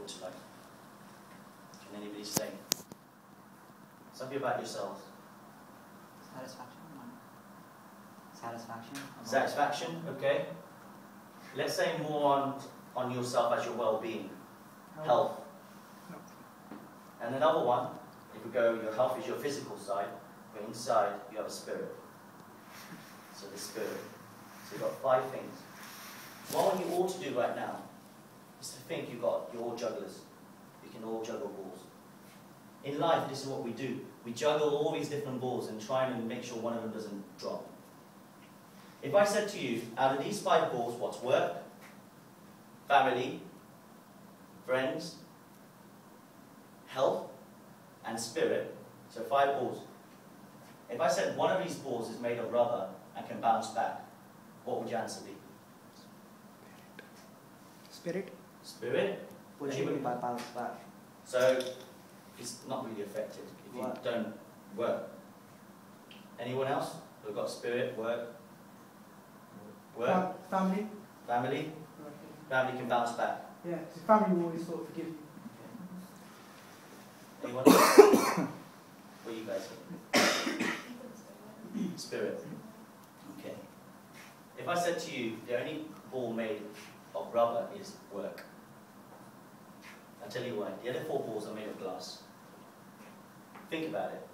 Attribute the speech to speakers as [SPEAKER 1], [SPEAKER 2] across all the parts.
[SPEAKER 1] important to life? Can anybody say? Something about yourselves.
[SPEAKER 2] Satisfaction. Satisfaction.
[SPEAKER 1] Satisfaction, okay. Let's say more on yourself as your well-being. Health. And another one, if we go, your health is your physical side, but inside you have a spirit. So the spirit. So you've got 5 things. What I want you all to do right now is to think you're all jugglers. You can all juggle balls. In life, this is what we do. We juggle all these different balls and try and make sure one of them doesn't drop. If I said to you, out of these 5 balls, what's work, family, friends, health, and spirit, so 5 balls. If I said one of these balls is made of rubber and can bounce back, what would your answer be?
[SPEAKER 3] Spirit.
[SPEAKER 1] Spirit?
[SPEAKER 2] What do you mean by bounce back?
[SPEAKER 1] So, it's not really affected if you don't work. Anyone else? We've got spirit, work. Work?
[SPEAKER 3] Family.
[SPEAKER 1] Family? Family can bounce back.
[SPEAKER 3] Yeah, so family will always sort of forgive you.
[SPEAKER 1] Anyone else? What do you guys think? Spirit. Okay. If I said to you, the only ball made of rubber is work. I'll tell you why. The other 4 balls are made of glass. Think about it.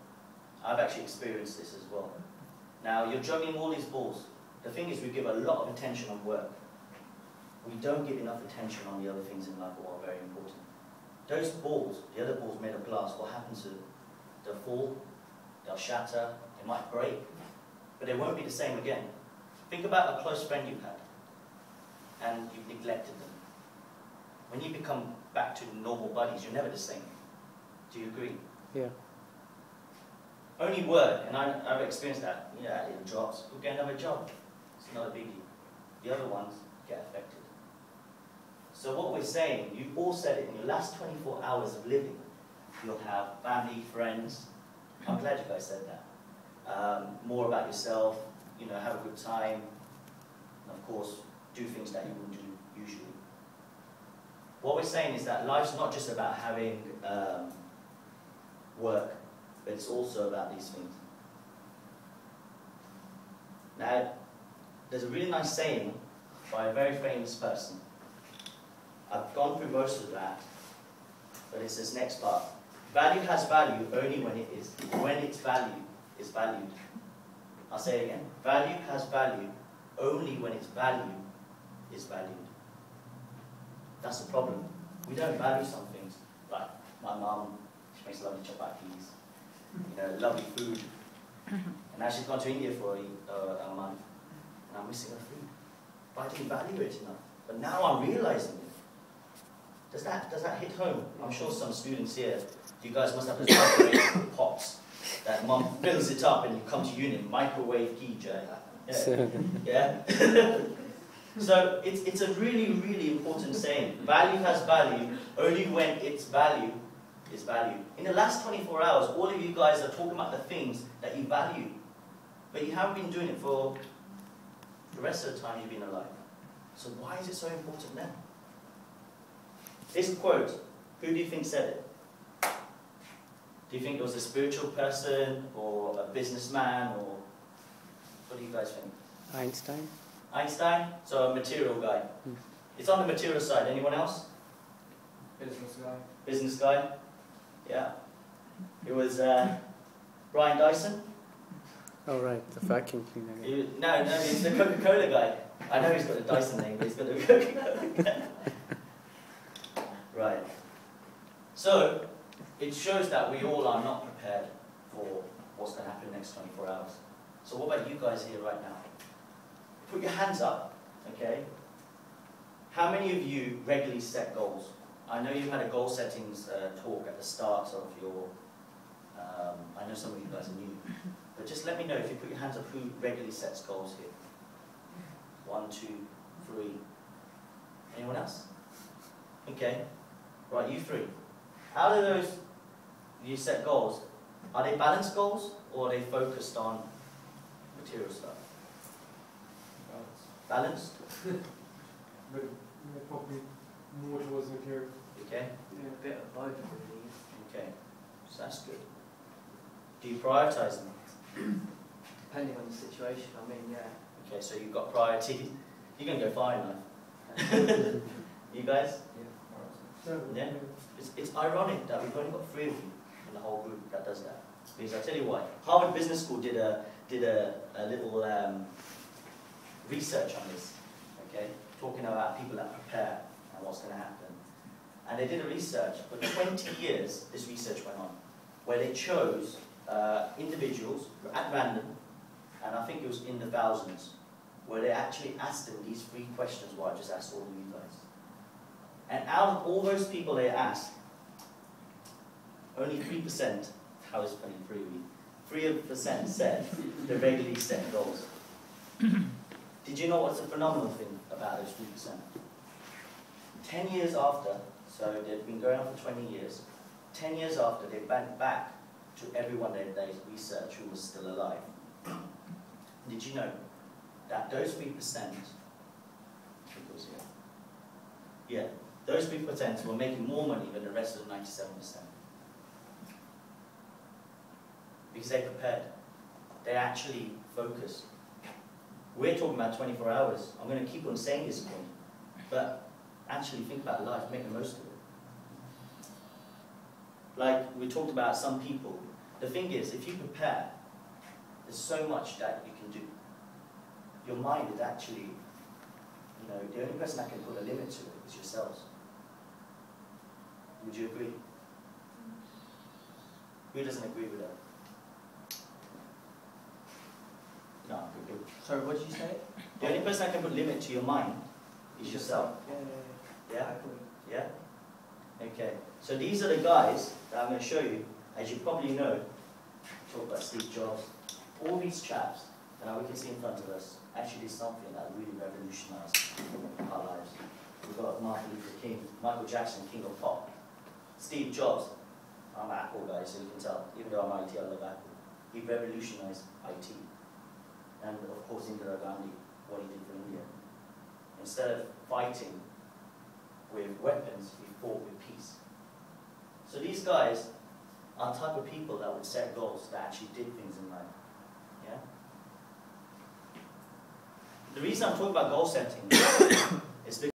[SPEAKER 1] I've actually experienced this as well. Now, you're juggling all these balls. The thing is, we give a lot of attention on work. We don't give enough attention on the other things in life that are very important. Those balls, the other balls made of glass, what happens to them? They'll fall, they'll shatter, they might break, but they won't be the same again. Think about a close friend you've had, and you've neglected them. When you become back to normal buddies, you're never the same. Do you agree?
[SPEAKER 4] Yeah.
[SPEAKER 1] Only word, and I've experienced that. Yeah, it drops, we'll get another job. It's not a biggie. The other ones get affected. So what we're saying, you've all said it, in your last 24 hours of living, you'll have family, friends. I'm glad you guys said that. More about yourself, you know, have a good time. And of course, do things that you wouldn't do usually. What we're saying is that life's not just about having work, but it's also about these things. Now, there's a really nice saying by a very famous person. I've gone through most of that, but it's this next part. Value has value only when its value is valued. I'll say it again. Value has value only when its value is valued. That's the problem. We don't value some things. Like my mum, she makes lovely chapatis, you know, lovely food. And now she's gone to India for a month, and I'm missing her food. But I didn't value it enough. But now I'm realizing it. Does that hit home? I'm sure some students here, you guys must have those microwave pots that mum fills it up and you come to uni, microwave key, yeah. Yeah? So it's a really, really important saying. Value has value only when its value is valued. In the last 24 hours, all of you guys are talking about the things that you value. But you haven't been doing it for the rest of the time you've been alive. So why is it so important now? This quote, who do you think said it? Do you think it was a spiritual person or a businessman, or what do you guys think?
[SPEAKER 4] Einstein.
[SPEAKER 1] Einstein? So a material guy. It's on the material side. Anyone else?
[SPEAKER 3] Business guy.
[SPEAKER 1] Business guy? Yeah. It was Brian Dyson.
[SPEAKER 4] Oh right, the vacuum cleaner.
[SPEAKER 1] No, he's the Coca-Cola guy. I know he's got a Dyson name, but he's got the Coca-Cola guy. Right. So, it shows that we all are not prepared for what's going to happen in the next 24 hours. So what about you guys here right now? Put your hands up, okay? How many of you regularly set goals? I know you had a goal settings talk at the start of your, I know some of you guys are new, but just let me know if you put your hands up who regularly sets goals here. 1, 2, 3. Anyone else? Okay. Right, you 3. Out of those, you set goals. Are they balanced goals or are they focused on material stuff? Balanced?
[SPEAKER 3] But probably more towards material.
[SPEAKER 1] Okay?
[SPEAKER 2] Yeah, a bit of both, really.
[SPEAKER 1] Okay. So that's good. Do you prioritize them?
[SPEAKER 2] Depending on the situation, I mean, yeah.
[SPEAKER 1] Okay, so you've got priorities. You're going to go far in life. You guys? Yeah? It's ironic that we've only got 3 of you in the whole group that does that. Because I'll tell you why. Harvard Business School did a little research on this, okay? Talking about people that prepare and what's going to happen. And they did a research, for 20 years this research went on, where they chose individuals at random, and I think it was in the thousands, where they actually asked them these 3 questions, what I just asked all of you guys. And out of all those people they asked, only 3%, how is funny, 3% said they regularly set goals. Did you know what's a phenomenal thing about those 3%? 10 years after, so they've been going on for 20 years, 10 years after they went back to everyone they researched who was still alive. Did you know that those 3%, yeah, those 3% were making more money than the rest of the 97%? Because they prepared. They actually focused. We're talking about 24 hours. I'm going to keep on saying this point. But actually think about life, make the most of it. Like we talked about some people. The thing is, if you prepare, there's so much that you can do. Your mind is actually, the only person that can put a limit to it is yourselves. Would you agree? Who doesn't agree with that? No, good.
[SPEAKER 2] Sorry, what did you say?
[SPEAKER 1] The only person that can put limit to your mind is yourself.
[SPEAKER 2] Yeah?
[SPEAKER 1] Yeah? Yeah? Okay. So these are the guys that I'm going to show you. As you probably know, talk about Steve Jobs. All these chaps that we can see in front of us actually did something that really revolutionized our lives. We've got Martin Luther King, Michael Jackson, King of Pop. Steve Jobs, I'm an Apple guy, so you can tell, even though I'm IT, I love Apple. He revolutionized IT. And of course Indira Gandhi, what he did for India. Instead of fighting with weapons, he fought with peace. So these guys are the type of people that would set goals, that actually did things in life. Yeah? The reason I'm talking about goal setting is because